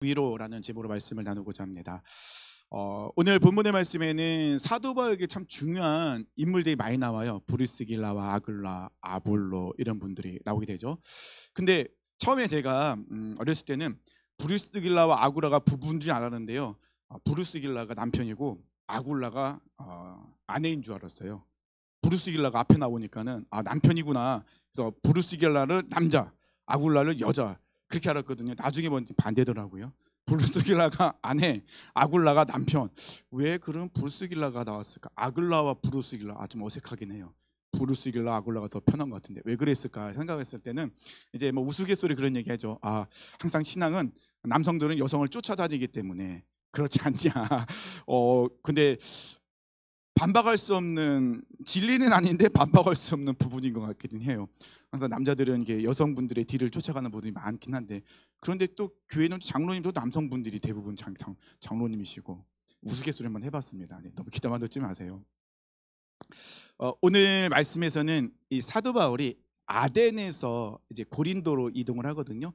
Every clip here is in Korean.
위로라는 제목으로 말씀을 나누고자 합니다. 오늘 본문의 말씀에는 사도 바울에게 참 중요한 인물들이 많이 나와요. 브루스길라와 아글라, 아볼로 이런 분들이 나오게 되죠. 근데 처음에 제가 어렸을 때는 브루스길라와 아굴라가 부부인 줄 알았는데요. 브루스길라가 남편이고 아굴라가 아내인 줄 알았어요. 브루스길라가 앞에 나오니까는 남편이구나. 그래서 브루스길라를 남자, 아굴라를 여자 그렇게 알았거든요. 나중에 보니 반대더라고요. 브루스길라가 아내, 아굴라가 남편. 왜 그런 브루스길라가 나왔을까? 아글라와 브루스길라 좀 어색하긴 해요. 브루스길라, 아굴라가 더 편한 것 같은데 왜 그랬을까 생각했을 때는 이제 뭐 우스갯소리 그런 얘기하죠. 항상 신앙은 남성들은 여성을 쫓아다니기 때문에 그렇지 않냐. 근데 반박할 수 없는 진리는 아닌데 반박할 수 없는 부분인 것 같긴 해요. 항상 남자들은 이게 여성분들의 뒤를 쫓아가는 분들이 많긴 한데 그런데 또 교회는 장로님도 남성분들이 대부분 장로님이시고 우스갯소리 한번 해봤습니다. 너무 기대만 듣지 마세요. 오늘 말씀에서는 이 사도 바울이 아덴에서 이제 고린도로 이동을 하거든요.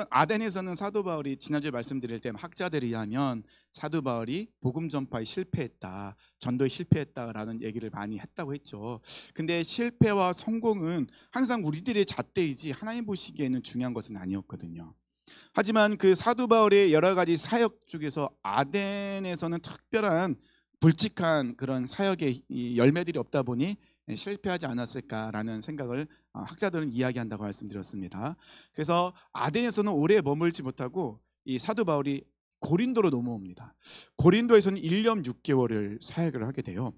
아덴에서는 사도 바울이 지난주에 말씀드릴 때 학자들에 의하면 사도 바울이 복음 전파에 실패했다, 전도에 실패했다라는 얘기를 많이 했다고 했죠. 근데 실패와 성공은 항상 우리들의 잣대이지 하나님 보시기에는 중요한 것은 아니었거든요. 하지만 그 사도 바울의 여러 가지 사역 중에서 아덴에서는 특별한 굵직한 그런 사역의 열매들이 없다 보니 실패하지 않았을까라는 생각을 학자들은 이야기한다고 말씀드렸습니다. 그래서 아덴에서는 오래 머물지 못하고 이 사도 바울이 고린도로 넘어옵니다. 고린도에서는 1년 6개월을 사역을 하게 돼요.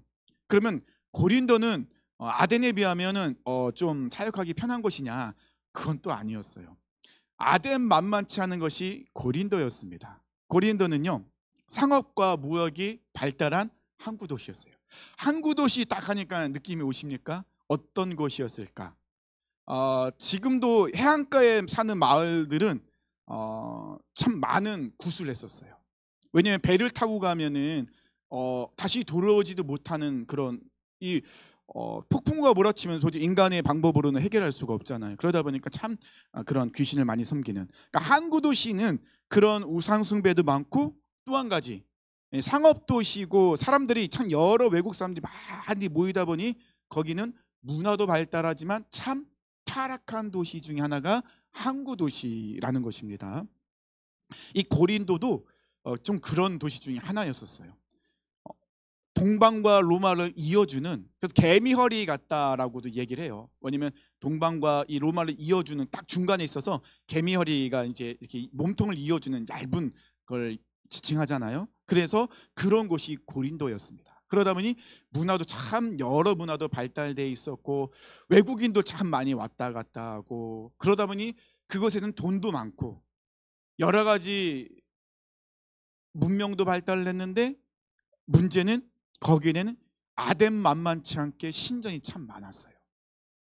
그러면 고린도는 아덴에 비하면은 좀 사역하기 편한 곳이냐? 그건 또 아니었어요. 아덴 만만치 않은 것이 고린도였습니다. 고린도는요, 상업과 무역이 발달한 항구 도시였어요. 항구 도시 딱 하니까 느낌이 오십니까? 어떤 곳이었을까? 지금도 해안가에 사는 마을들은 참 많은 구슬을 했었어요. 왜냐하면 배를 타고 가면은 다시 돌아오지도 못하는 그런 폭풍우가 몰아치면 도저히 인간의 방법으로는 해결할 수가 없잖아요. 그러다 보니까 참 그런 귀신을 많이 섬기는. 그러니까 항구 도시는 그런 우상 숭배도 많고 또 한 가지 상업 도시고 사람들이 참 여러 외국 사람들이 많이 모이다 보니 거기는 문화도 발달하지만 참 타락한 도시 중에 하나가 항구 도시라는 것입니다. 이 고린도도 좀 그런 도시 중에 하나였었어요. 동방과 로마를 이어주는, 그래서 개미허리 같다라고도 얘기를 해요. 왜냐면 동방과 이 로마를 이어주는 딱 중간에 있어서 개미허리가 이제 이렇게 몸통을 이어주는 얇은 걸 지칭하잖아요. 그래서 그런 곳이 고린도였습니다. 그러다 보니 문화도 참 여러 문화도 발달돼 있었고 외국인도 참 많이 왔다 갔다 하고 그러다 보니 그곳에는 돈도 많고 여러 가지 문명도 발달했는데 문제는 거기에는 아덴 만만치 않게 신전이 참 많았어요.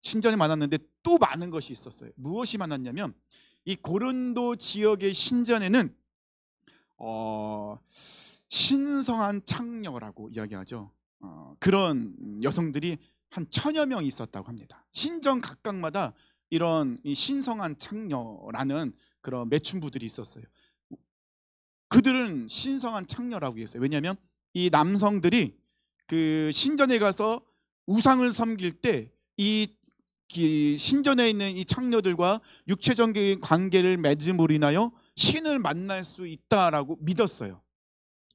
신전이 많았는데 또 많은 것이 있었어요. 무엇이 많았냐면 이 고린도 지역의 신전에는 신성한 창녀라고 이야기하죠. 그런 여성들이 한 1000여 명 있었다고 합니다. 신전 각각마다 이런 이 신성한 창녀라는 그런 매춘부들이 있었어요. 그들은 신성한 창녀라고 했어요. 왜냐하면 이 남성들이 그 신전에 가서 우상을 섬길 때 이 신전에 있는 이 창녀들과 육체적인 관계를 맺음으로 인하여 신을 만날 수 있다라고 믿었어요.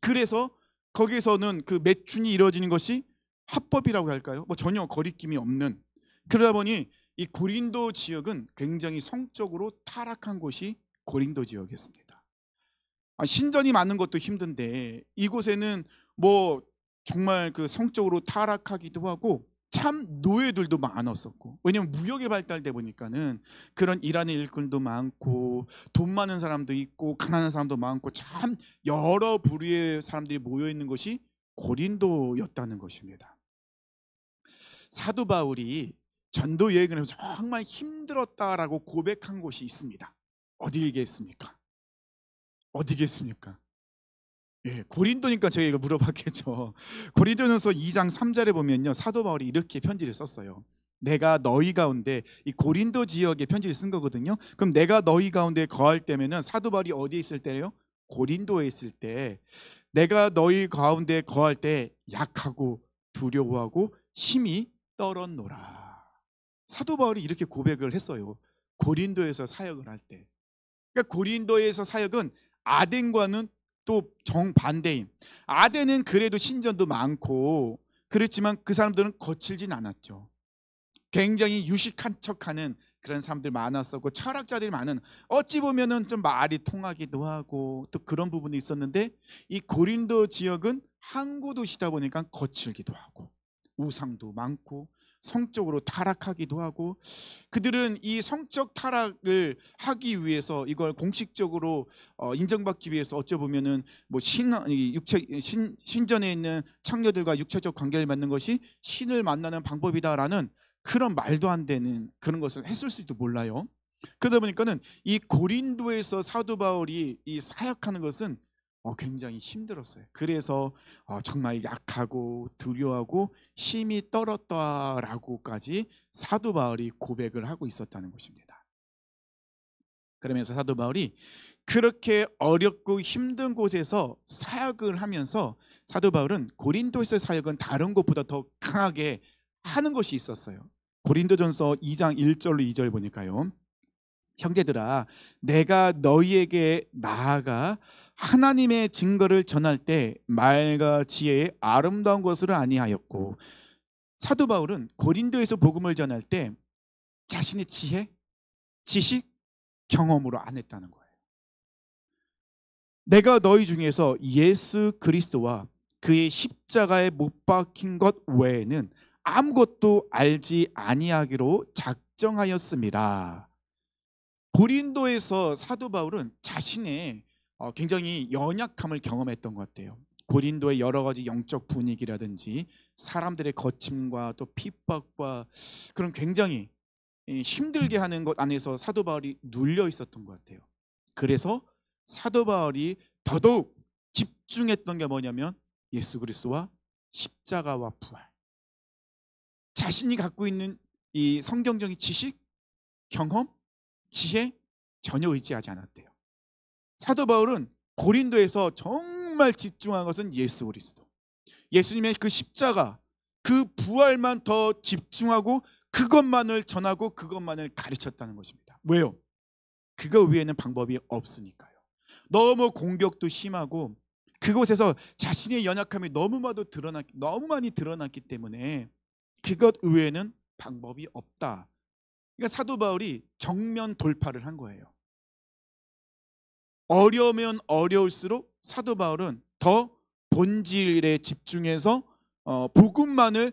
그래서 거기서는 그 매춘이 이루어지는 것이 합법이라고 할까요? 뭐 전혀 거리낌이 없는. 그러다 보니 이 고린도 지역은 굉장히 성적으로 타락한 곳이 고린도 지역이었습니다. 신전이 많은 것도 힘든데 이곳에는 뭐 정말 그 성적으로 타락하기도 하고 참 노예들도 많았었고, 왜냐면 무역이 발달돼 보니까는 그런 일하는 일꾼도 많고 돈 많은 사람도 있고 가난한 사람도 많고 참 여러 부류의 사람들이 모여 있는 것이 고린도였다는 것입니다. 사도 바울이 전도 여행을 하면서 정말 힘들었다라고 고백한 곳이 있습니다. 어디겠습니까? 어디겠습니까? 예, 고린도니까 제가 이거 물어봤겠죠. 고린도전서 2장 3절에 보면요, 사도 바울이 이렇게 편지를 썼어요. 내가 너희 가운데, 이 고린도 지역에 편지를 쓴 거거든요. 그럼 내가 너희 가운데 거할 때면은 사도 바울이 어디에 있을 때래요? 고린도에 있을 때. 내가 너희 가운데 거할 때 약하고 두려워하고 힘이 떨었노라. 사도 바울이 이렇게 고백을 했어요. 고린도에서 사역을 할 때. 그러니까 고린도에서 사역은 아덴과는 또 정반대인, 아덴은 그래도 신전도 많고 그렇지만 그 사람들은 거칠진 않았죠. 굉장히 유식한 척하는 그런 사람들 많았었고 철학자들이 많은, 어찌 보면은 좀 말이 통하기도 하고 또 그런 부분이 있었는데, 이 고린도 지역은 항구 도시다 보니까 거칠기도 하고 우상도 많고 성적으로 타락하기도 하고, 그들은 이 성적 타락을 하기 위해서 이걸 공식적으로 인정받기 위해서 어찌 보면은 뭐 신전에 있는 창녀들과 육체적 관계를 맺는 것이 신을 만나는 방법이다라는 그런 말도 안 되는 그런 것을 했을 수도 몰라요. 그러다 보니까는 이 고린도에서 사도 바울이 이 사역하는 것은 굉장히 힘들었어요. 그래서 정말 약하고 두려워하고 힘이 떨었다라고까지 사도 바울이 고백을 하고 있었다는 것입니다. 그러면서 사도 바울이 그렇게 어렵고 힘든 곳에서 사역을 하면서, 사도 바울은 고린도에서 사역은 다른 곳보다 더 강하게 하는 것이 있었어요. 고린도전서 2장 1절로 2절 보니까요, 형제들아, 내가 너희에게 나아가 하나님의 증거를 전할 때 말과 지혜의 아름다운 것으로 아니하였고, 사도 바울은 고린도에서 복음을 전할 때 자신의 지혜, 지식, 경험으로 안 했다는 거예요. 내가 너희 중에서 예수 그리스도와 그의 십자가에 못 박힌 것 외에는 아무것도 알지 아니하기로 작정하였습니다. 고린도에서 사도 바울은 자신의 굉장히 연약함을 경험했던 것 같아요. 고린도의 여러 가지 영적 분위기라든지 사람들의 거침과 또 핍박과 그런 굉장히 힘들게 하는 것 안에서 사도 바울이 눌려 있었던 것 같아요. 그래서 사도 바울이 더더욱 집중했던 게 뭐냐면 예수 그리스도와 십자가와 부활. 자신이 갖고 있는 이 성경적인 지식, 경험, 지혜 전혀 의지하지 않았대요. 사도 바울은 고린도에서 정말 집중한 것은 예수 그리스도, 예수님의 그 십자가, 그 부활만 더 집중하고 그것만을 전하고 그것만을 가르쳤다는 것입니다. 왜요? 그거 외에는 방법이 없으니까요. 너무 공격도 심하고 그곳에서 자신의 연약함이 너무 많이 드러났기 때문에 그것 외에는 방법이 없다. 그러니까 사도 바울이 정면 돌파를 한 거예요. 어려우면 어려울수록 사도 바울은 더 본질에 집중해서 복음만을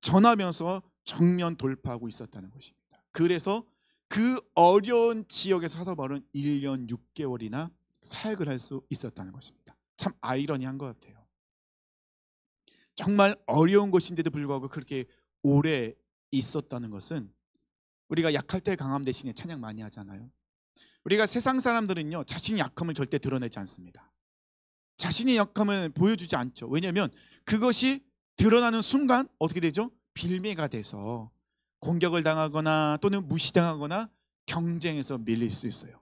전하면서 정면 돌파하고 있었다는 것입니다. 그래서 그 어려운 지역에서 사도 바울은 1년 6개월이나 사역을 할 수 있었다는 것입니다. 참 아이러니한 것 같아요. 정말 어려운 것인데도 불구하고 그렇게 오래 있었다는 것은, 우리가 약할 때 강함 대신에 찬양 많이 하잖아요. 우리가 세상 사람들은요, 자신의 약함을 절대 드러내지 않습니다. 자신의 약함을 보여주지 않죠. 왜냐하면 그것이 드러나는 순간 어떻게 되죠? 빌미가 돼서 공격을 당하거나 또는 무시당하거나 경쟁에서 밀릴 수 있어요.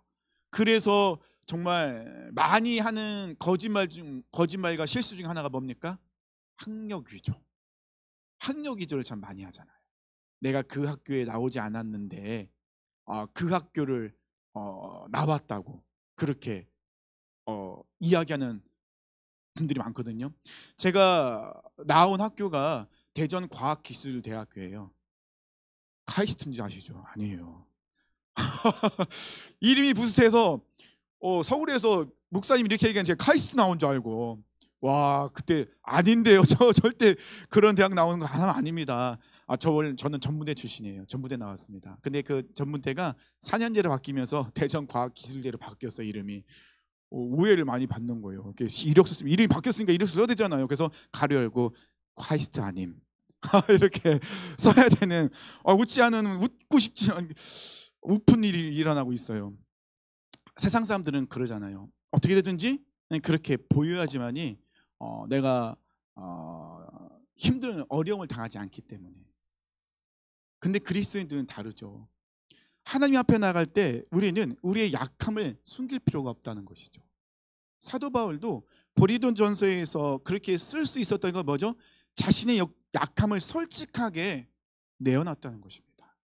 그래서 정말 많이 하는 거짓말과 실수 중 하나가 뭡니까? 학력 위조. 학력 위조를 참 많이 하잖아요. 내가 그 학교에 나오지 않았는데 그 학교를 나왔다고 그렇게 이야기하는 분들이 많거든요. 제가 나온 학교가 대전과학기술대학교예요. 카이스트인지 아시죠? 아니에요. 이름이 비슷해서 서울에서 목사님 이렇게 얘기하는 제가 카이스트 나온 줄 알고, 와 그때 아닌데요. 저 절대 그런 대학 나오는 거 하나 아닙니다. 저는 전문대 출신이에요. 전문대 나왔습니다. 근데 그 전문대가 4년제로 바뀌면서 대전과학기술대로 바뀌었어요. 이름이. 오해를 많이 받는 거예요. 이렇게 이력서 쓰면 이름이 바뀌었으니까 이력서 써야 되잖아요. 그래서 가로 열고 카이스트 아님 이렇게 써야 되는, 웃지 않은, 웃고 싶지 않은 웃픈 일이 일어나고 있어요. 세상 사람들은 그러잖아요. 어떻게 되든지 그렇게 보여야지만이 내가 힘든 어려움을 당하지 않기 때문에. 근데 그리스도인들은 다르죠. 하나님 앞에 나갈 때 우리는 우리의 약함을 숨길 필요가 없다는 것이죠. 사도 바울도 고린도 전서에서 그렇게 쓸 수 있었던 건 뭐죠? 자신의 약함을 솔직하게 내어놨다는 것입니다.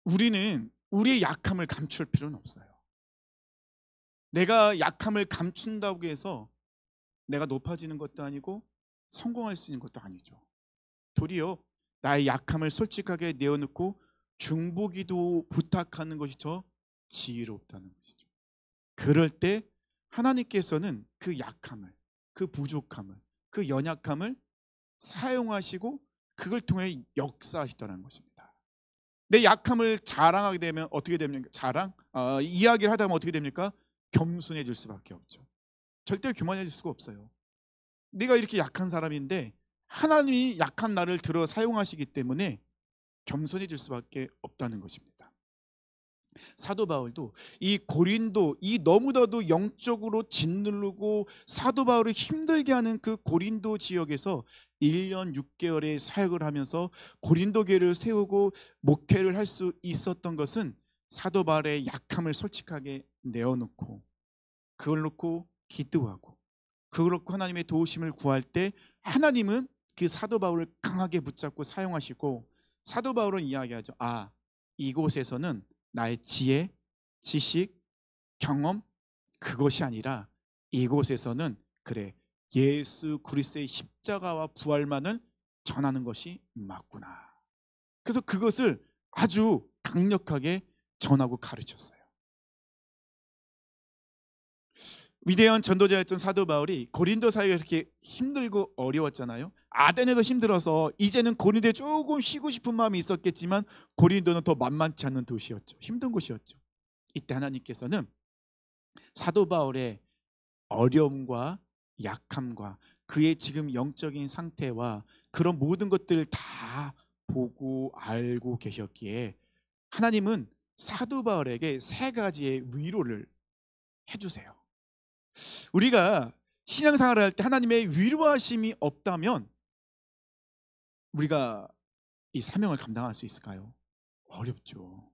우리는 우리의 약함을 감출 필요는 없어요. 내가 약함을 감춘다고 해서 내가 높아지는 것도 아니고 성공할 수 있는 것도 아니죠. 도리어 나의 약함을 솔직하게 내어놓고 중보기도 부탁하는 것이 더 지혜롭다는 것이죠. 그럴 때 하나님께서는 그 약함을, 그 부족함을, 그 연약함을 사용하시고 그걸 통해 역사하시다는 것입니다. 내 약함을 자랑하게 되면 어떻게 됩니까? 이야기를 하다 보면 어떻게 됩니까? 겸손해질 수밖에 없죠. 절대 교만해질 수가 없어요. 내가 이렇게 약한 사람인데 하나님이 약한 나를 들어 사용하시기 때문에 겸손해질 수밖에 없다는 것입니다. 사도 바울도 이 고린도, 이 너무나도 영적으로 짓누르고 사도 바울을 힘들게 하는 그 고린도 지역에서 1년 6개월의 사역을 하면서 고린도 교회를 세우고 목회를 할 수 있었던 것은 사도 바울의 약함을 솔직하게 내어놓고 그걸 놓고 기도하고 그걸 놓고 하나님의 도우심을 구할 때 하나님은 그 사도 바울을 강하게 붙잡고 사용하시고, 사도 바울은 이야기하죠. 이곳에서는 나의 지혜, 지식, 경험 그것이 아니라 이곳에서는 그래 예수 그리스도의 십자가와 부활만을 전하는 것이 맞구나. 그래서 그것을 아주 강력하게 전하고 가르쳤어요. 위대한 전도자였던 사도 바울이 고린도 사회가 그렇게 힘들고 어려웠잖아요. 아덴에서 힘들어서 이제는 고린도에 조금 쉬고 싶은 마음이 있었겠지만 고린도는 더 만만치 않은 도시였죠. 힘든 곳이었죠. 이때 하나님께서는 사도 바울의 어려움과 약함과 그의 지금 영적인 상태와 그런 모든 것들을 다 보고 알고 계셨기에 하나님은 사도 바울에게 3가지의 위로를 해주세요. 우리가 신앙생활을 할 때 하나님의 위로하심이 없다면 우리가 이 사명을 감당할 수 있을까요? 어렵죠.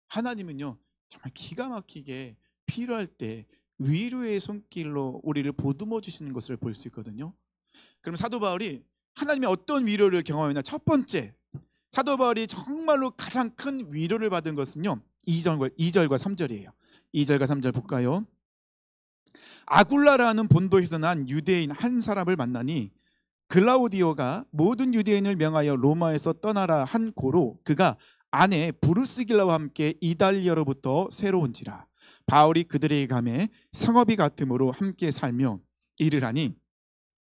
하나님은요 정말 기가 막히게 필요할 때 위로의 손길로 우리를 보듬어 주시는 것을 볼 수 있거든요. 그럼 사도 바울이 하나님의 어떤 위로를 경험했나? 첫 번째, 사도 바울이 정말로 가장 큰 위로를 받은 것은요 2절과 3절이에요. 2절과 3절 볼까요? 아굴라라는 본도에서 난 유대인 한 사람을 만나니 글라우디오가 모든 유대인을 명하여 로마에서 떠나라 한 고로 그가 아내 브루스길라와 함께 이달리아로부터 새로 온지라. 바울이 그들에게 가매 성읍이 같음으로 함께 살며 일을 하니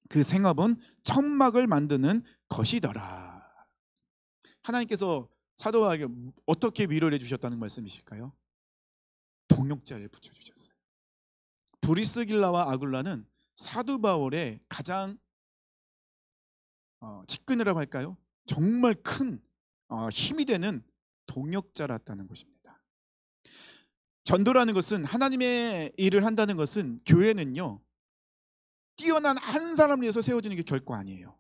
그 생업은 천막을 만드는 것이더라. 하나님께서 사도 바울에게 어떻게 위로를 해주셨다는 말씀이실까요? 동역자를 붙여주셨어요. 브리스길라와 아굴라는 사도 바울의 가장 측근이라고 할까요? 정말 큰 힘이 되는 동역자랐다는 것입니다. 전도라는 것은, 하나님의 일을 한다는 것은, 교회는요 뛰어난 한 사람을 위해서 세워지는 게 결코 아니에요.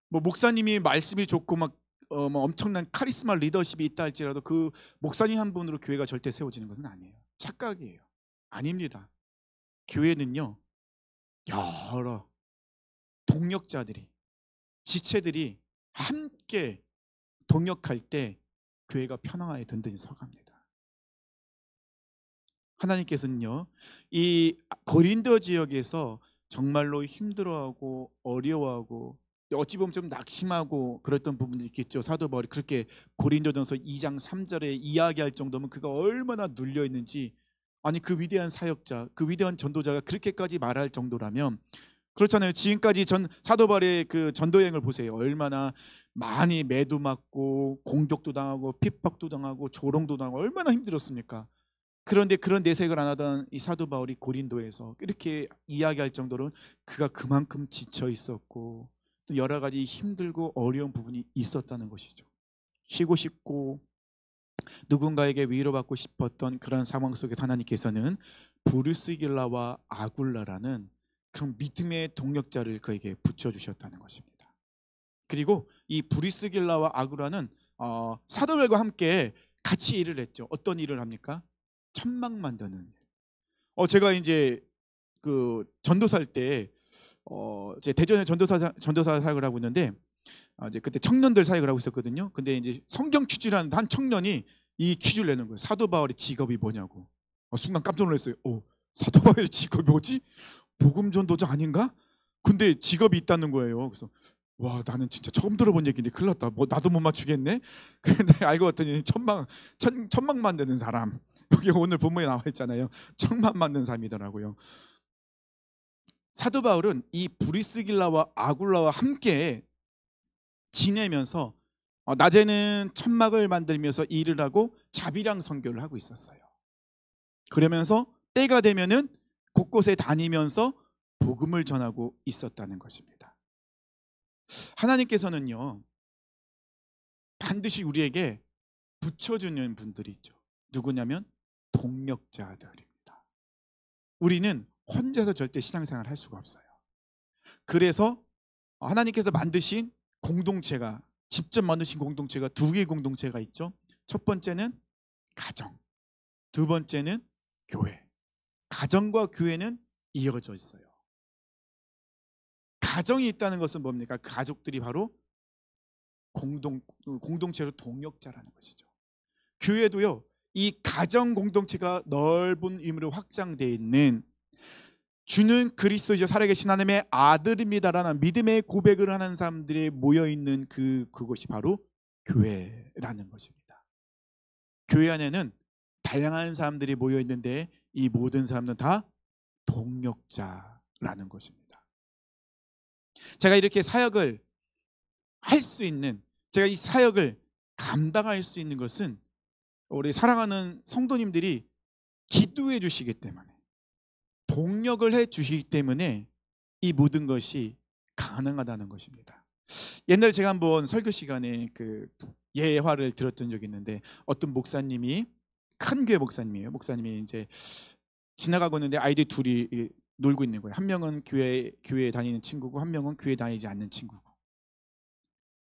뭐 목사님이 말씀이 좋고 뭐 엄청난 카리스마 리더십이 있다 할지라도 그 목사님 한 분으로 교회가 절대 세워지는 것은 아니에요. 착각이에요. 아닙니다. 교회는요 여러 동역자들이, 지체들이 함께 동역할 때 교회가 편안하게 든든히 서갑니다. 하나님께서는요 이 고린도 지역에서 정말로 힘들어하고 어려워하고 어찌 보면 좀 낙심하고 그랬던 부분도 있겠죠. 사도 바울이 그렇게 고린도전서 2장 3절에 이야기할 정도면 그가 얼마나 눌려 있는지, 아니 그 위대한 사역자, 그 위대한 전도자가 그렇게까지 말할 정도라면, 그렇잖아요. 지금까지 사도 바울의 그 전도 여행을 보세요. 얼마나 많이 매도 맞고 공격도 당하고 핍박도 당하고 조롱도 당하고 얼마나 힘들었습니까? 그런데 그런 내색을 안 하던 이 사도 바울이 고린도에서 이렇게 이야기할 정도로 그가 그만큼 지쳐 있었고 또 여러 가지 힘들고 어려운 부분이 있었다는 것이죠. 쉬고 싶고 누군가에게 위로받고 싶었던 그런 상황 속에서 하나님께서는 브루스길라와 아굴라라는 그런 믿음의 동력자를 그에게 붙여주셨다는 것입니다. 그리고 이 브리스길라와 아굴라는 사도들과 함께 같이 일을 했죠. 어떤 일을 합니까? 천막 만드는 일. 제가 이제 그 전도사일 때 제 대전에 전도사 사역을 하고 있는데 이제 그때 청년들 사역을 하고 있었거든요. 근데 이제 성경 퀴즈를 하는데 한 청년이 이 퀴즈를 내는 거예요. 사도 바울의 직업이 뭐냐고. 순간 깜짝 놀랐어요. 사도 바울의 직업이 뭐지? 복음 전도자 아닌가? 근데 직업이 있다는 거예요. 그래서 와, 나는 진짜 처음 들어본 얘기인데 큰일 났다. 뭐 나도 못 맞추겠네. 그런데 알고 봤더니 천막 만드는 사람. 여기 오늘 본문에 나와 있잖아요. 천막 만드는 사람이더라고요. 사도 바울은 이 브리스길라와 아굴라와 함께 지내면서 낮에는 천막을 만들면서 일을 하고 자비랑 선교를 하고 있었어요. 그러면서 때가 되면은 곳곳에 다니면서 복음을 전하고 있었다는 것입니다. 하나님께서는요, 반드시 우리에게 붙여주는 분들이 있죠. 누구냐면 동력자들입니다. 우리는 혼자서 절대 신앙생활을 할 수가 없어요. 그래서 하나님께서 만드신 공동체가, 직접 만드신 공동체가 두 개의 공동체가 있죠. 첫 번째는 가정, 두 번째는 교회. 가정과 교회는 이어져 있어요. 가정이 있다는 것은 뭡니까? 그 가족들이 바로 공동체로 동역자라는 것이죠. 교회도요, 이 가정 공동체가 넓은 의미로 확장되어 있는, 주는 그리스도이자 살아계신 하나님의 아들입니다라는 믿음의 고백을 하는 사람들이 모여있는 그것이 바로 교회라는 것입니다. 교회 안에는 다양한 사람들이 모여있는데 이 모든 사람들은 다 동역자라는 것입니다. 제가 이렇게 사역을 할 수 있는, 제가 이 사역을 감당할 수 있는 것은 우리 사랑하는 성도님들이 기도해 주시기 때문에, 동력을 해 주시기 때문에 이 모든 것이 가능하다는 것입니다. 옛날에 제가 한번 설교 시간에 그 예화를 들었던 적이 있는데, 어떤 목사님이, 큰 교회 목사님이에요. 목사님이 이제 지나가고 있는데 아이들 둘이 놀고 있는 거예요. 한 명은 교회에 다니는 친구고 한 명은 교회 다니지 않는 친구고.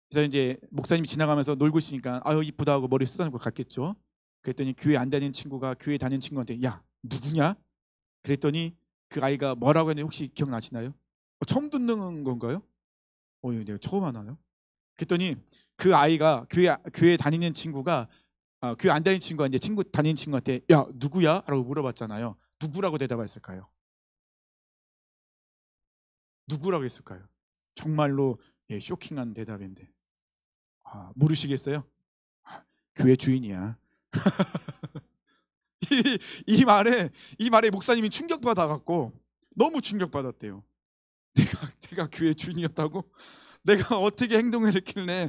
그래서 이제 목사님이 지나가면서 놀고 있으니까 아유 이쁘다 하고 머리 쓰다듬고 갔겠죠. 그랬더니 교회 안 다니는 친구가 교회 다니는 친구한테 야 누구냐? 그랬더니 그 아이가 뭐라고 했는지 혹시 기억나시나요? 처음 듣는 건가요? 내가 처음 하나요? 그랬더니 그 아이가 교회 다니는 친구가 교회 안 다니는 친구가 이제 친구 다니는 친구한테 야 누구야? 라고 물어봤잖아요. 누구라고 대답했을까요? 누구라고 했을까요? 정말로 쇼킹한 대답인데 모르시겠어요? 교회 주인이야. 이 말에 목사님이 충격받아 갖고 너무 충격받았대요. 내가 교회 주인이었다고? 내가 어떻게 행동을 했길래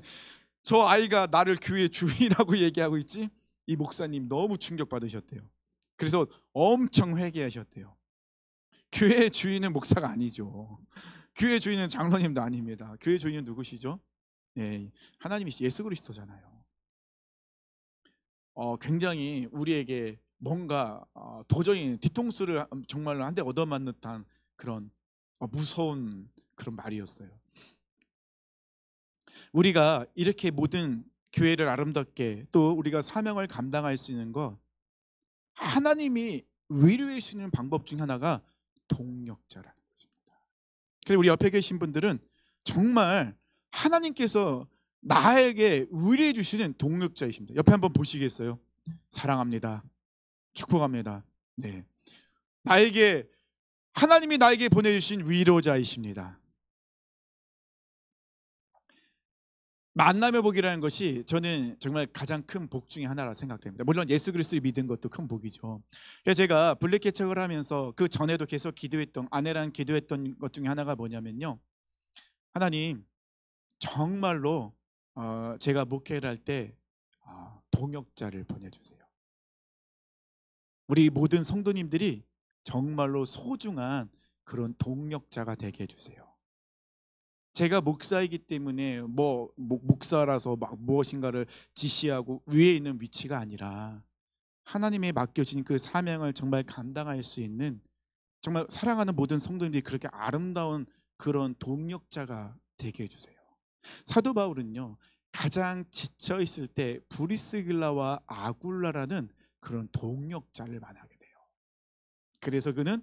저 아이가 나를 교회 주인이라고 얘기하고 있지? 이 목사님 너무 충격받으셨대요. 그래서 엄청 회개하셨대요. 교회 주인은 목사가 아니죠. 교회 주인은 장로님도 아닙니다. 교회 주인은 누구시죠? 네, 하나님이 예수 그리스도잖아요. 굉장히 우리에게 뭔가 도저히 뒤통수를 정말로 한 대 얻어맞는 듯한 그런 무서운 그런 말이었어요. 우리가 이렇게 모든 교회를 아름답게 또 우리가 사명을 감당할 수 있는 거, 하나님이 위로해 주시는 방법 중 하나가 동력자라는 것입니다. 그래서 우리 옆에 계신 분들은 정말 하나님께서 나에게 위로해 주시는 동력자이십니다. 옆에 한번 보시겠어요? 사랑합니다. 축복합니다. 네, 하나님이 나에게 보내주신 위로자이십니다. 만남의 복이라는 것이 저는 정말 가장 큰 복 중에 하나라 생각됩니다. 물론 예수 그리스도를 믿은 것도 큰 복이죠. 그래서 제가 블랙 개척을 하면서 그 전에도 계속 기도했던, 아내랑 기도했던 것 중에 하나가 뭐냐면요, 하나님 정말로 제가 목회를 할 때 동역자를 보내주세요. 우리 모든 성도님들이 정말로 소중한 그런 동역자가 되게 해주세요. 제가 목사이기 때문에 목사라서 막 무엇인가를 지시하고 위에 있는 위치가 아니라 하나님의 맡겨진 그 사명을 정말 감당할 수 있는 정말 사랑하는 모든 성도님들이 그렇게 아름다운 그런 동역자가 되게 해주세요. 사도 바울은요, 가장 지쳐 있을 때 브리스길라와 아굴라라는 그런 동역자를 만나게 돼요. 그래서 그는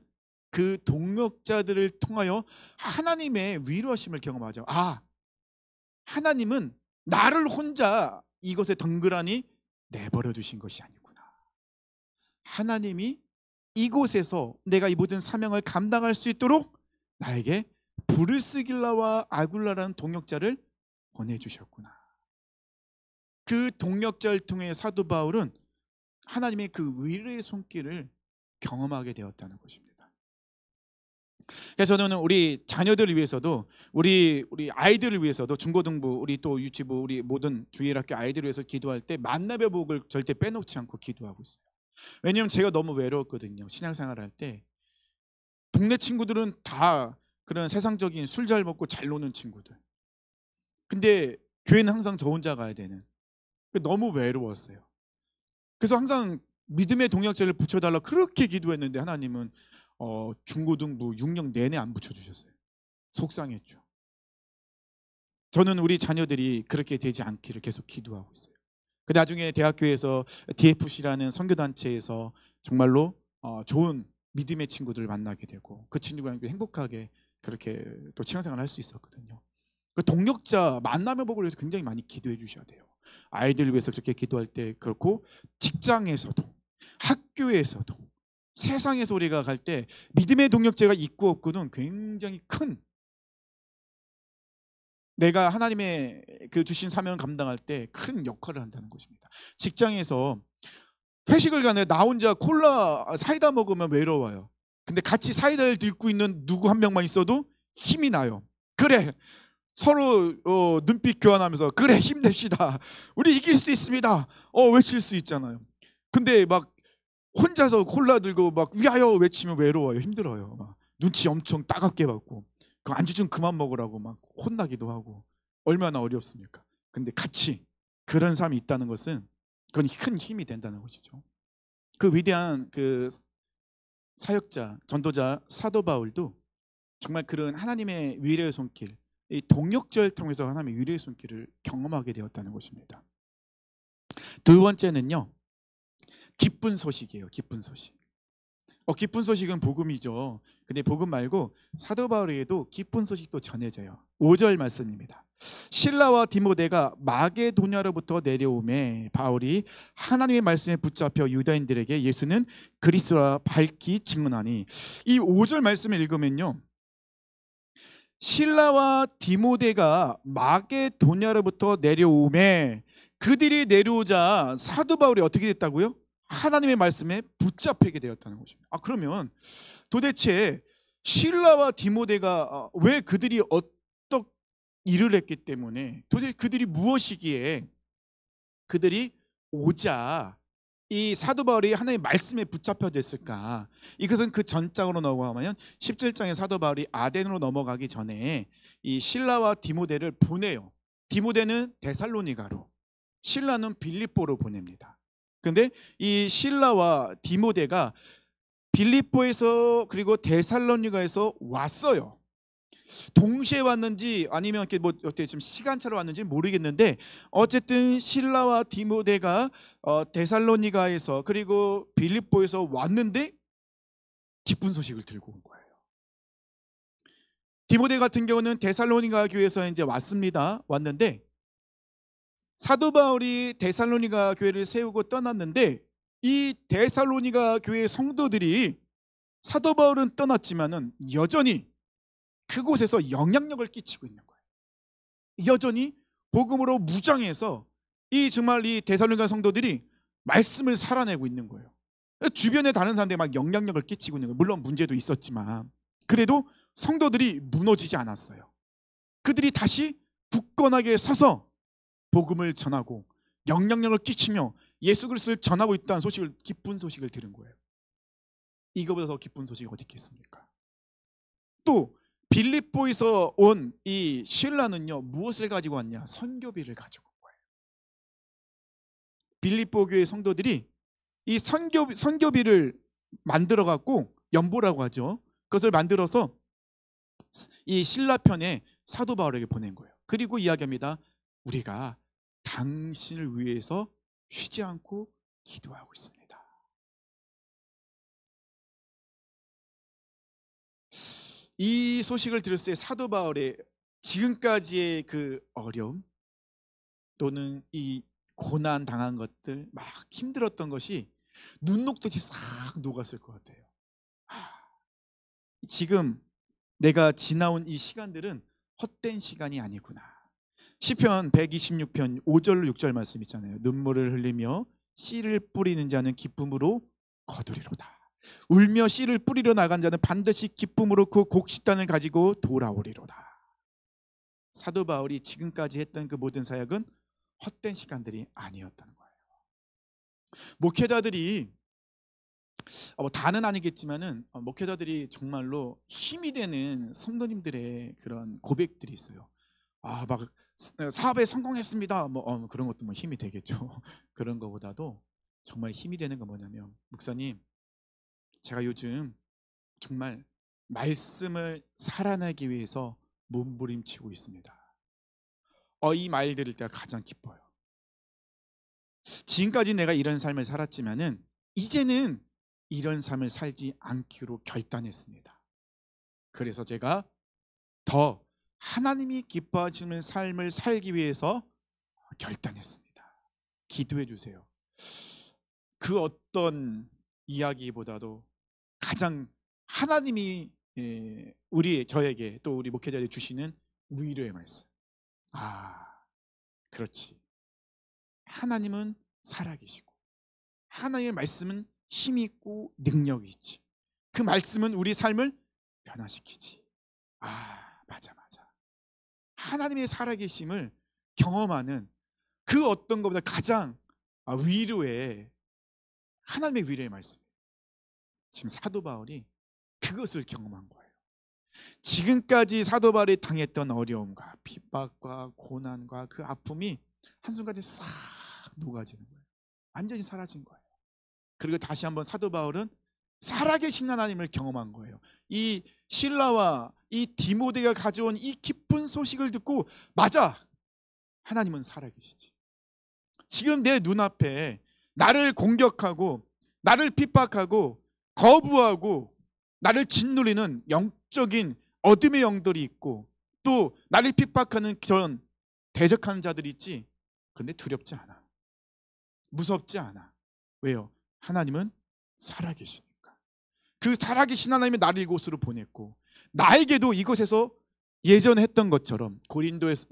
그 동역자들을 통하여 하나님의 위로하심을 경험하죠. 아, 하나님은 나를 혼자 이곳에 덩그러니 내버려 두신 것이 아니구나. 하나님이 이곳에서 내가 이 모든 사명을 감당할 수 있도록 나에게 브르스길라와 아굴라라는 동역자를 보내주셨구나. 그 동역자를 통해 사도 바울은 하나님의 그 위로의 손길을 경험하게 되었다는 것입니다. 그래서 저는 우리 자녀들을 위해서도 우리 아이들을 위해서도 중고등부 우리 또 유치부 우리 모든 주일학교 아이들을 위해서 기도할 때 만나의 복을 절대 빼놓지 않고 기도하고 있어요. 왜냐하면 제가 너무 외로웠거든요. 신앙생활할 때 동네 친구들은 다 그런 세상적인 술 잘 먹고 잘 노는 친구들. 근데 교회는 항상 저 혼자 가야 되는. 너무 외로웠어요. 그래서 항상 믿음의 동역자를 붙여달라 그렇게 기도했는데 하나님은 중고등부 6년 내내 안 붙여주셨어요. 속상했죠. 저는 우리 자녀들이 그렇게 되지 않기를 계속 기도하고 있어요. 그 나중에 대학교에서 DFC라는 선교단체에서 정말로 좋은 믿음의 친구들을 만나게 되고 그 친구랑 행복하게 그렇게 또 신앙생활을 할 수 있었거든요. 그 동역자 만남의 복을 위해서 굉장히 많이 기도해 주셔야 돼요. 아이들을 위해서 그렇게 기도할 때 그렇고 직장에서도 학교에서도 세상에서 우리가 갈 때 믿음의 동역자가 있고 없고는 굉장히 큰 내가 하나님의 그 주신 사명을 감당할 때 큰 역할을 한다는 것입니다. 직장에서 회식을 가는데 나 혼자 콜라 사이다 먹으면 외로워요. 근데 같이 사이다를 들고 있는 누구 한 명만 있어도 힘이 나요. 그래 서로 눈빛 교환하면서 그래 힘냅시다. 우리 이길 수 있습니다. 외칠 수 있잖아요. 근데 막 혼자서 콜라 들고 막 위하여 외치면 외로워요. 힘들어요. 막 눈치 엄청 따갑게 받고 그 안주 좀 그만 먹으라고 막 혼나기도 하고 얼마나 어렵습니까? 근데 같이 그런 사람이 있다는 것은 그건 큰 힘이 된다는 것이죠. 그 위대한 그 사역자, 전도자 사도 바울도 정말 그런 하나님의 위로의 손길, 이 동역자를 통해서 하나님의 위로의 손길을 경험하게 되었다는 것입니다. 두 번째는요, 기쁜 소식이에요. 기쁜 소식. 기쁜 소식은 복음이죠. 근데 복음 말고 사도 바울에게도 기쁜 소식도 전해져요. 5절 말씀입니다. 실라와 디모데가 마게도냐로부터 내려오매 바울이 하나님의 말씀에 붙잡혀 유다인들에게 예수는 그리스도라 밝히 증언하니, 이 5절 말씀을 읽으면요, 실라와 디모데가 마게도냐로부터 내려오매, 그들이 내려오자 사도 바울이 어떻게 됐다고요? 하나님의 말씀에 붙잡히게 되었다는 것입니다. 그러면 도대체 실라와 디모데가 왜 그들이 어떤 일을 했기 때문에 도대체 그들이 무엇이기에 그들이 오자 이 사도 바울이 하나님의 말씀에 붙잡혀졌을까? 이것은 그 전장으로 넘어가면 17장의 사도 바울이 아덴으로 넘어가기 전에 이 실라와 디모데를 보내요. 디모데는 데살로니가로, 실라는 빌립보로 보냅니다. 근데 이 실라와 디모데가 빌립보에서 그리고 데살로니가에서 왔어요. 동시에 왔는지 아니면 이렇게 뭐 어떻게 좀 시간차로 왔는지 모르겠는데 어쨌든 실라와 디모데가 데살로니가에서 그리고 빌립보에서 왔는데 기쁜 소식을 들고 온 거예요. 디모데 같은 경우는 데살로니가 교회에서 이제 왔는데 사도 바울이 데살로니가 교회를 세우고 떠났는데 이 데살로니가 교회 성도들이 사도 바울은 떠났지만은 여전히 그곳에서 영향력을 끼치고 있는 거예요. 여전히 복음으로 무장해서 정말 이 데살로니가 성도들이 말씀을 살아내고 있는 거예요. 주변에 다른 사람들이 막 영향력을 끼치고 있는 거예요. 물론 문제도 있었지만 그래도 성도들이 무너지지 않았어요. 그들이 다시 굳건하게 서서 복음을 전하고 영향력을 끼치며 예수 그리스도를 전하고 있다는 소식을, 기쁜 소식을 들은 거예요. 이거보다 더 기쁜 소식이 어디 있겠습니까? 또 빌립보에서 온 이 실라는요, 무엇을 가지고 왔냐? 선교비를 가지고 온 거예요. 빌립보 교회 성도들이 이 선교비를 만들어 갖고 연보라고 하죠. 그것을 만들어서 이 신라편에 사도 바울에게 보낸 거예요. 그리고 이야기합니다. 우리가 당신을 위해서 쉬지 않고 기도하고 있습니다. 이 소식을 들었을 때 사도 바울의 지금까지의 그 어려움 또는 이 고난 당한 것들, 막 힘들었던 것이 눈 녹듯이 싹 녹았을 것 같아요. 지금 내가 지나온 이 시간들은 헛된 시간이 아니구나. 시편 126편 5절 6절 말씀 있잖아요. 눈물을 흘리며 씨를 뿌리는 자는 기쁨으로 거두리로다. 울며 씨를 뿌리러 나간 자는 반드시 기쁨으로 그 곡식단을 가지고 돌아오리로다. 사도 바울이 지금까지 했던 그 모든 사역은 헛된 시간들이 아니었다는 거예요. 목회자들이 다는 아니겠지만은 목회자들이 정말로 힘이 되는 성도님들의 그런 고백들이 있어요. 막 사업에 성공했습니다. 그런 것도 뭐 힘이 되겠죠. 그런 것보다도 정말 힘이 되는 건 뭐냐면, 목사님, 제가 요즘 정말 말씀을 살아내기 위해서 몸부림치고 있습니다. 이 말 들을 때가 가장 기뻐요. 지금까지 내가 이런 삶을 살았지만은 이제는 이런 삶을 살지 않기로 결단했습니다. 그래서 제가 더 하나님이 기뻐하시는 삶을 살기 위해서 결단했습니다. 기도해 주세요. 그 어떤 이야기보다도 가장 하나님이 저에게 또 우리 목회자들 주시는 위로의 말씀. 그렇지. 하나님은 살아계시고 하나님의 말씀은 힘이 있고 능력이 있지. 그 말씀은 우리 삶을 변화시키지. 맞아. 하나님의 살아계심을 경험하는 그 어떤 것보다 가장 위로의 하나님의 위로의 말씀. 지금 사도 바울이 그것을 경험한 거예요. 지금까지 사도 바울이 당했던 어려움과 핍박과 고난과 그 아픔이 한순간에 싹 녹아지는 거예요. 완전히 사라진 거예요. 그리고 다시 한번 사도 바울은 살아계신 하나님을 경험한 거예요. 이 실라와 이 디모데가 가져온 이 기쁜 소식을 듣고, 맞아, 하나님은 살아계시지. 지금 내 눈앞에 나를 공격하고 나를 핍박하고 거부하고 나를 짓누리는 영적인 어둠의 영들이 있고 또 나를 핍박하는 그런 대적하는 자들이 있지. 근데 두렵지 않아. 무섭지 않아. 왜요? 하나님은 살아계시니까. 그 살아계신 하나님이 나를 이곳으로 보냈고 나에게도 이곳에서 예전에 했던 것처럼, 고린도에서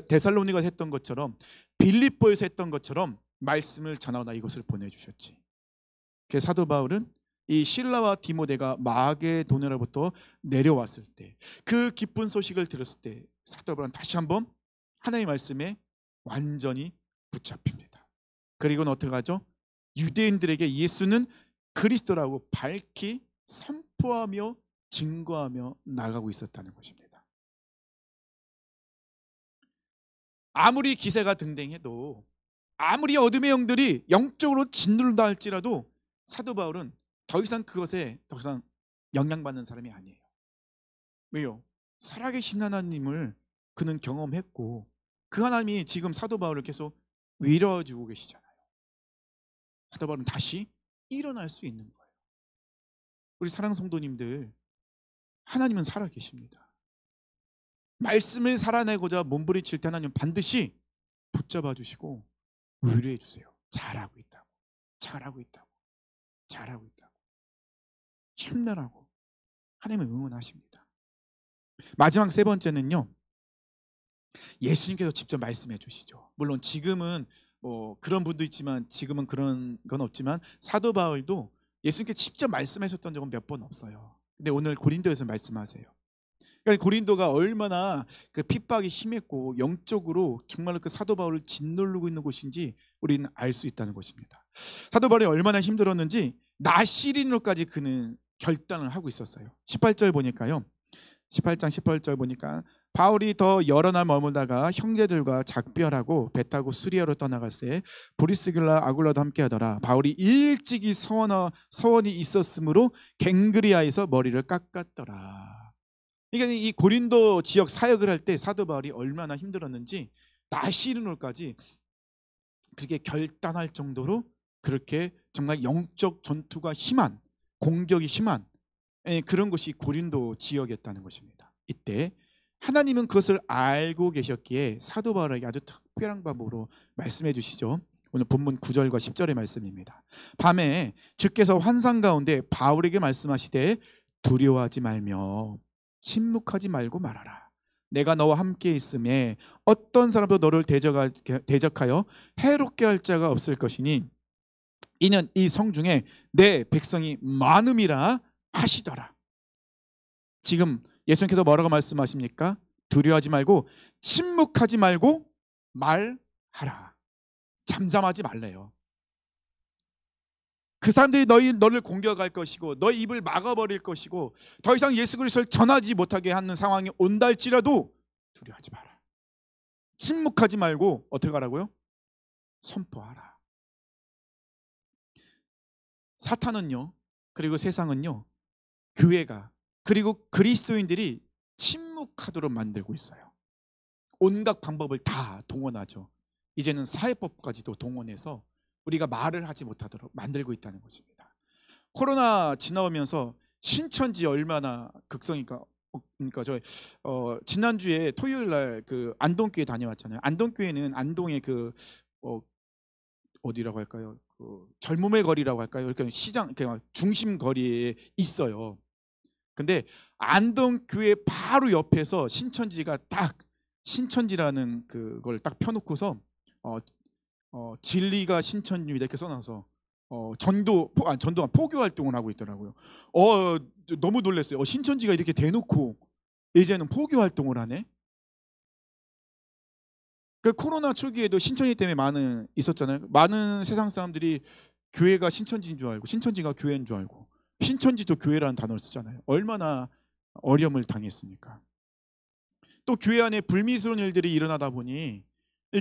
데살로니가에서 했던 것처럼, 빌립보에서 했던 것처럼 말씀을 전하고 이곳을 보내주셨지. 그래서 사도 바울은 이 실라와 디모데가 마게도냐로부터 내려왔을 때, 그 기쁜 소식을 들었을 때 사도 바울은 다시 한번 하나님의 말씀에 완전히 붙잡힙니다. 그리고는 어떻게 하죠? 유대인들에게 예수는 그리스도라고 밝히 선포하며 증거하며 나가고 있었다는 것입니다. 아무리 기세가 등등해도, 아무리 어둠의 영들이 영적으로 짓누른다 할지라도 사도 바울은 더 이상 그것에 더 이상 영향받는 사람이 아니에요. 왜요? 살아계신 하나님을 그는 경험했고 그 하나님이 지금 사도 바울을 계속 위로해주고 계시잖아요. 사도 바울은 다시 일어날 수 있는 거예요. 우리 사랑 성도님들, 하나님은 살아계십니다. 말씀을 살아내고자 몸부림칠 때 하나님은 반드시 붙잡아 주시고 위로해 주세요. 잘하고 있다고, 잘하고 있다고, 잘하고 있다고, 힘내라고 하나님은 응원하십니다. 마지막 세 번째는요, 예수님께서 직접 말씀해 주시죠. 물론 지금은 그런 분도 있지만 지금은 그런 건 없지만 사도 바울도 예수님께 직접 말씀하셨던 적은 몇 번 없어요. 근데 오늘 고린도에서 말씀하세요. 그러니까 고린도가 얼마나 그 핍박이 심했고 영적으로 정말로 그 사도 바울을 짓누르고 있는 곳인지 우리는 알 수 있다는 것입니다. 사도 바울이 얼마나 힘들었는지 나시린으로까지 그는 결단을 하고 있었어요. 18절 보니까요. 18장 18절 보니까 바울이 더 여러 날 머물다가 형제들과 작별하고 배 타고 수리아로 떠나갔을 브리스길라 아굴라도 함께하더라. 바울이 일찍이 서원이 있었으므로 갱그리아에서 머리를 깎았더라. 그러니까 이 고린도 지역 사역을 할 때 사도 바울이 얼마나 힘들었는지 날씨 이르노까지 그렇게 결단할 정도로 그렇게 정말 영적 전투가 심한, 공격이 심한 그런 곳이 고린도 지역이었다는 것입니다. 이때 하나님은 그것을 알고 계셨기에 사도 바울에게 아주 특별한 방법으로 말씀해 주시죠. 오늘 본문 9절과 10절의 말씀입니다. 밤에 주께서 환상 가운데 바울에게 말씀하시되 두려워하지 말며 침묵하지 말고 말하라. 내가 너와 함께 있음에 어떤 사람도 너를 대적하여 해롭게 할 자가 없을 것이니 이는 이 성 중에 내 백성이 많음이라 하시더라. 지금 예수님께서 뭐라고 말씀하십니까? 두려워하지 말고 침묵하지 말고 말하라. 잠잠하지 말래요. 그 사람들이 너를 공격할 것이고 너의 입을 막아버릴 것이고 더 이상 예수 그리스도를 전하지 못하게 하는 상황이 온다 할지라도 두려워하지 마라. 침묵하지 말고 어떻게 하라고요? 선포하라. 사탄은요, 그리고 세상은요, 교회가 그리고 그리스도인들이 침묵하도록 만들고 있어요. 온갖 방법을 다 동원하죠. 이제는 사회법까지도 동원해서 우리가 말을 하지 못하도록 만들고 있다는 것입니다. 코로나 지나오면서 신천지 얼마나 극성이니까 그러니까 저 지난주에 토요일 날 그 안동교회 다녀왔잖아요. 안동교회는 안동의 그 어디라고 할까요? 그 젊음의 거리라고 할까요? 그러니까 시장 중심 거리에 있어요. 근데 안동교회 바로 옆에서 신천지가 딱 신천지라는 그걸 딱 펴놓고서 진리가 신천지입니다 이렇게 써놔서 전도가 포교 활동을 하고 있더라고요. 너무 놀랐어요. 신천지가 이렇게 대놓고 이제는 포교 활동을 하네. 그 코로나 초기에도 신천지 때문에 많은 있었잖아요. 많은 세상 사람들이 교회가 신천지인 줄 알고 신천지가 교회인 줄 알고 신천지도 교회라는 단어를 쓰잖아요. 얼마나 어려움을 당했습니까? 또 교회 안에 불미스러운 일들이 일어나다 보니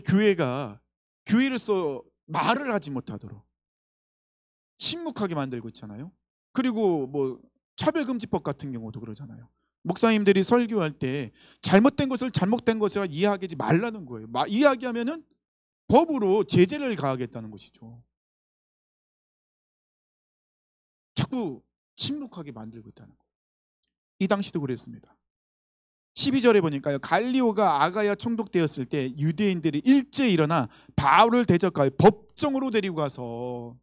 교회가 교회로서 말을 하지 못하도록 침묵하게 만들고 있잖아요. 그리고 뭐 차별금지법 같은 경우도 그러잖아요. 목사님들이 설교할 때 잘못된 것을 잘못된 것이라 이야기하지 말라는 거예요. 이야기하면은 법으로 제재를 가하겠다는 것이죠. 자꾸 침묵하게 만들고 있다는 거예요. 이 당시도 그랬습니다. 12절에 보니까요, 갈리오가 아가야 총독되었을 때 유대인들이 일제히 일어나 바울을 대적하여 법정으로 데리고 가서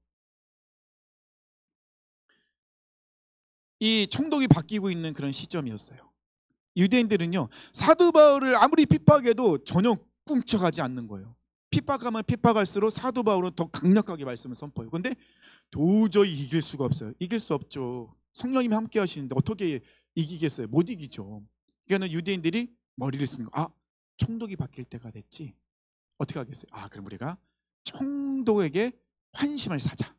이 총독이 바뀌고 있는 그런 시점이었어요. 유대인들은요, 사도 바울을 아무리 핍박해도 전혀 꿍쳐가지 않는 거예요. 핍박하면 핍박할수록 사도 바울은 더 강력하게 말씀을 선포해요. 근데 도저히 이길 수가 없어요. 이길 수 없죠. 성령님이 함께 하시는데 어떻게 이기겠어요? 못 이기죠. 그러니까 유대인들이 머리를 쓰는 거. 총독이 바뀔 때가 됐지. 어떻게 하겠어요? 그럼 우리가 총독에게 환심을 사자.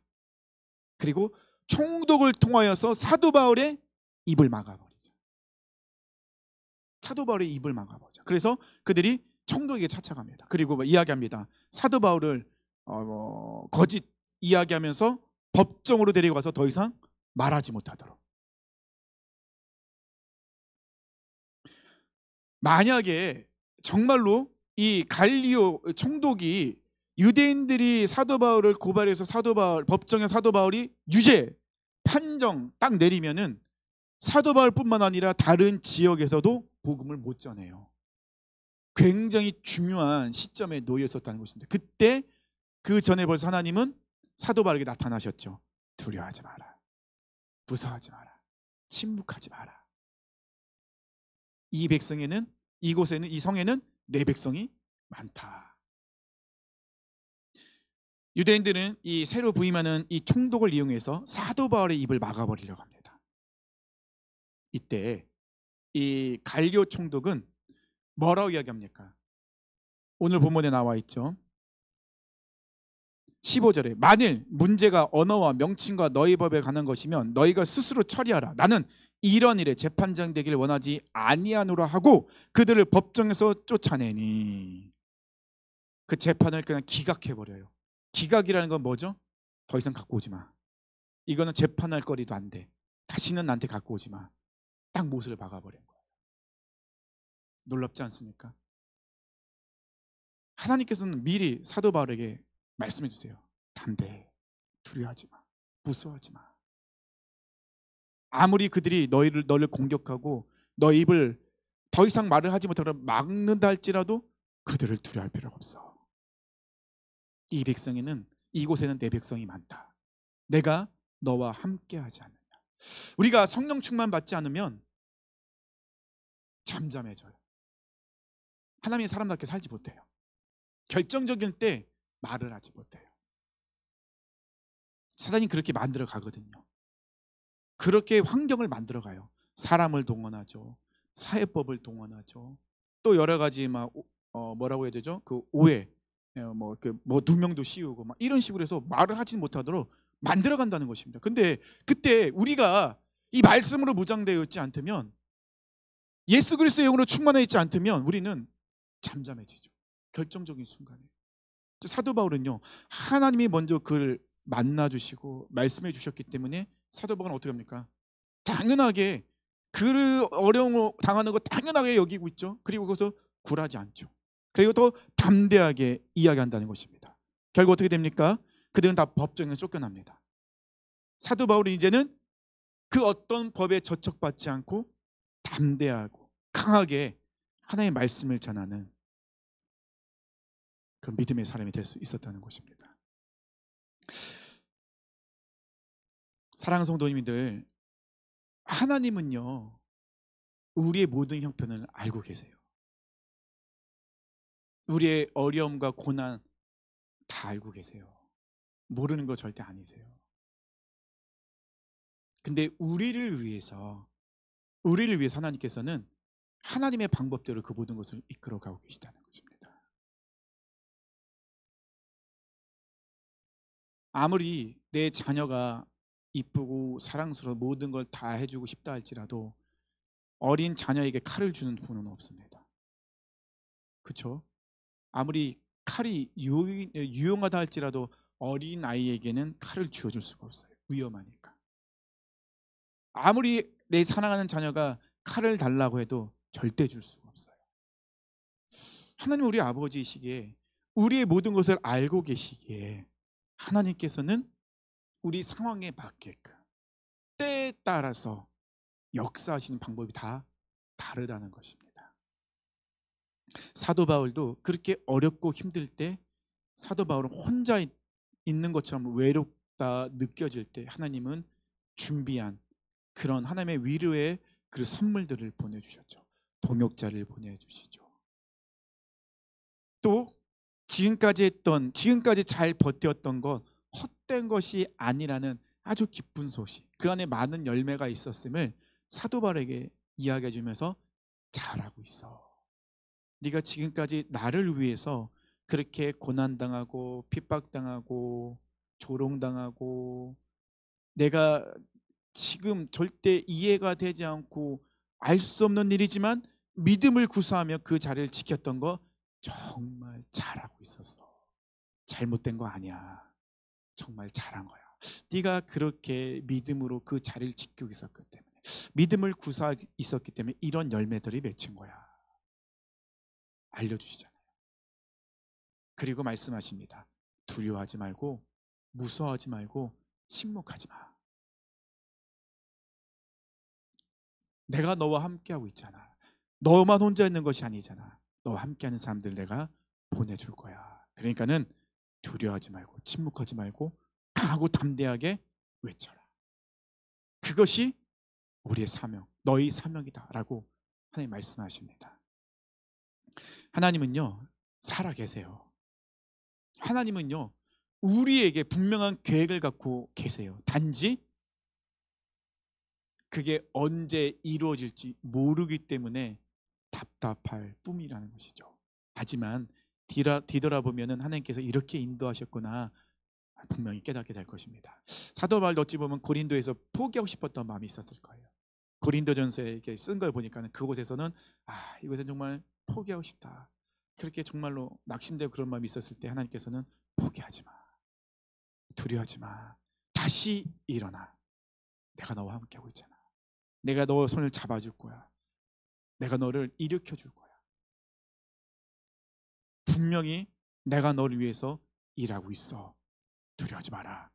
그리고 총독을 통하여서 사도 바울의 입을 막아버리자. 사도 바울의 입을 막아버리자. 그래서 그들이 총독에게 찾아갑니다. 그리고 이야기합니다. 사도 바울을 거짓 이야기하면서 법정으로 데리고 가서 더 이상 말하지 못하도록. 만약에 정말로 이 갈리오 총독이 유대인들이 사도 바울을 고발해서 법정에 사도 바울이 유죄 판정 딱 내리면은 사도 바울뿐만 아니라 다른 지역에서도 복음을 못 전해요. 굉장히 중요한 시점에 놓여 있었다는 것입니다. 그때 그 전에 벌써 하나님은 사도 바울에게 나타나셨죠. 두려워하지 마라. 무서워하지 마라. 침묵하지 마라. 이 백성에는, 이곳에는, 이 성에는 내 백성이 많다. 유대인들은 이 새로 부임하는 이 총독을 이용해서 사도 바울의 입을 막아버리려고 합니다. 이때 이 갈리오 총독은 뭐라고 이야기합니까? 오늘 본문에 나와 있죠. 15절에 만일 문제가 언어와 명칭과 너희 법에 관한 것이면 너희가 스스로 처리하라. 나는 이런 일에 재판장 되기를 원하지 아니하노라 하고 그들을 법정에서 쫓아내니 그 재판을 그냥 기각해버려요. 기각이라는 건 뭐죠? 더 이상 갖고 오지 마. 이거는 재판할 거리도 안 돼. 다시는 나한테 갖고 오지 마. 딱 못을 박아버린 거예요. 놀랍지 않습니까? 하나님께서는 미리 사도 바울에게 말씀해 주세요. 담대해. 두려워하지 마. 무서워하지 마. 아무리 그들이 너를 공격하고 너 입을 더 이상 말을 하지 못하게 막는다 할지라도 그들을 두려워할 필요가 없어. 이 백성에는, 이곳에는 내 백성이 많다. 내가 너와 함께하지 않느냐. 우리가 성령 충만 받지 않으면 잠잠해져요. 하나님의 사람답게 살지 못해요. 결정적일 때 말을 하지 못해요. 사단이 그렇게 만들어 가거든요. 그렇게 환경을 만들어 가요. 사람을 동원하죠. 사회법을 동원하죠. 또 여러 가지 막 뭐라고 해야 되죠? 그 오해, 뭐 누명도 씌우고 막 이런 식으로 해서 말을 하지 못하도록 만들어 간다는 것입니다. 근데 그때 우리가 이 말씀으로 무장되어 있지 않다면, 예수 그리스도의 영으로 충만해 있지 않다면 우리는 잠잠해지죠. 결정적인 순간에. 사도 바울은요, 하나님이 먼저 그를 만나 주시고 말씀해 주셨기 때문에 사도 바울은 어떻게 합니까? 당연하게 그 어려움을 당하는 거 당연하게 여기고 있죠. 그리고 거기서 굴하지 않죠. 그리고 더 담대하게 이야기한다는 것입니다. 결국 어떻게 됩니까? 그들은 다 법정에 쫓겨납니다. 사도 바울은 이제는 그 어떤 법에 저촉받지 않고 담대하고 강하게 하나님의 말씀을 전하는 그 믿음의 사람이 될 수 있었다는 것입니다. 사랑하는 성도님들, 하나님은요 우리의 모든 형편을 알고 계세요. 우리의 어려움과 고난 다 알고 계세요. 모르는 거 절대 아니세요. 근데 우리를 위해서 하나님께서는 하나님의 방법대로 그 모든 것을 이끌어가고 계시다는 것입니다. 아무리 내 자녀가 이쁘고 사랑스러워 모든 걸 다 해주고 싶다 할지라도 어린 자녀에게 칼을 주는 부모는 없습니다. 그렇죠? 아무리 칼이 유용하다 할지라도 어린 아이에게는 칼을 쥐어줄 수가 없어요. 위험하니까. 아무리 내 사랑하는 자녀가 칼을 달라고 해도 절대 줄 수가 없어요. 하나님은 우리 아버지이시기에 우리의 모든 것을 알고 계시기에 하나님께서는 우리 상황에 맞게끔 때에 따라서 역사하시는 방법이 다 다르다는 것입니다. 사도 바울도 그렇게 어렵고 힘들 때 사도 바울은 혼자 있는 것처럼 외롭다 느껴질 때 하나님은 준비한 그런 하나님의 위로의 그 선물들을 보내주셨죠. 동역자를 보내주시죠. 또 지금까지 잘 버텼던 것 헛된 것이 아니라는 아주 기쁜 소식, 그 안에 많은 열매가 있었음을 사도 바울에게 이야기해 주면서 잘하고 있어. 네가 지금까지 나를 위해서 그렇게 고난당하고 핍박당하고 조롱당하고 내가 지금 절대 이해가 되지 않고 알 수 없는 일이지만 믿음을 구사하며 그 자리를 지켰던 거 정말 잘하고 있었어. 잘못된 거 아니야. 정말 잘한 거야. 네가 그렇게 믿음으로 그 자리를 지키고 있었기 때문에, 믿음을 구사하고 있었기 때문에 이런 열매들이 맺힌 거야. 알려주시잖아요. 그리고 말씀하십니다. 두려워하지 말고 무서워하지 말고 침묵하지 마. 내가 너와 함께하고 있잖아. 너만 혼자 있는 것이 아니잖아. 너와 함께하는 사람들 내가 보내줄 거야. 그러니까는 두려워하지 말고 침묵하지 말고 강하고 담대하게 외쳐라. 그것이 우리의 사명, 너희 사명이다라고 하나님 말씀하십니다. 하나님은요 살아 계세요. 하나님은요 우리에게 분명한 계획을 갖고 계세요. 단지 그게 언제 이루어질지 모르기 때문에 답답할 뿐이라는 것이죠. 하지만 뒤돌아보면 하나님께서 이렇게 인도하셨구나 분명히 깨닫게 될 것입니다. 사도 바울도 어찌 보면 고린도에서 포기하고 싶었던 마음이 있었을 거예요. 고린도전서에 이렇게 쓴 걸 보니까는 그곳에서는 이것은 정말 포기하고 싶다. 그렇게 정말로 낙심되고 그런 마음이 있었을 때 하나님께서는 포기하지 마. 두려워하지 마. 다시 일어나. 내가 너와 함께하고 있잖아. 내가 너 손을 잡아줄 거야. 내가 너를 일으켜 줄 거야. 분명히 내가 너를 위해서 일하고 있어. 두려워하지 마라.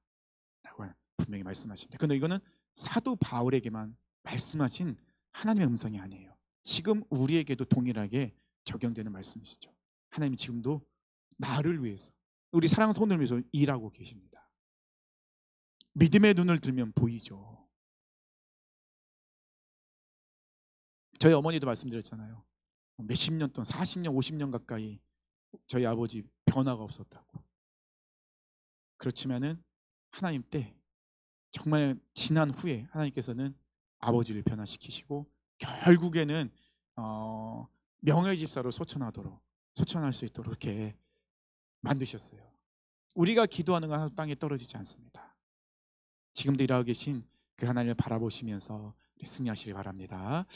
라고 분명히 말씀하십니다. 그런데 이거는 사도 바울에게만 말씀하신 하나님의 음성이 아니에요. 지금 우리에게도 동일하게 적용되는 말씀이시죠. 하나님이 지금도 나를 위해서, 우리 사랑하는 손을 위해서 일하고 계십니다. 믿음의 눈을 들면 보이죠. 저희 어머니도 말씀드렸잖아요. 몇십 년 동안 40년 50년 가까이 저희 아버지 변화가 없었다고. 그렇지만은 하나님 때 정말 지난 후에 하나님께서는 아버지를 변화시키시고 결국에는 명예집사로 소천할 수 있도록 이렇게 만드셨어요. 우리가 기도하는 건 땅에 떨어지지 않습니다. 지금도 일하고 계신 그 하나님을 바라보시면서 승리하시길 바랍니다.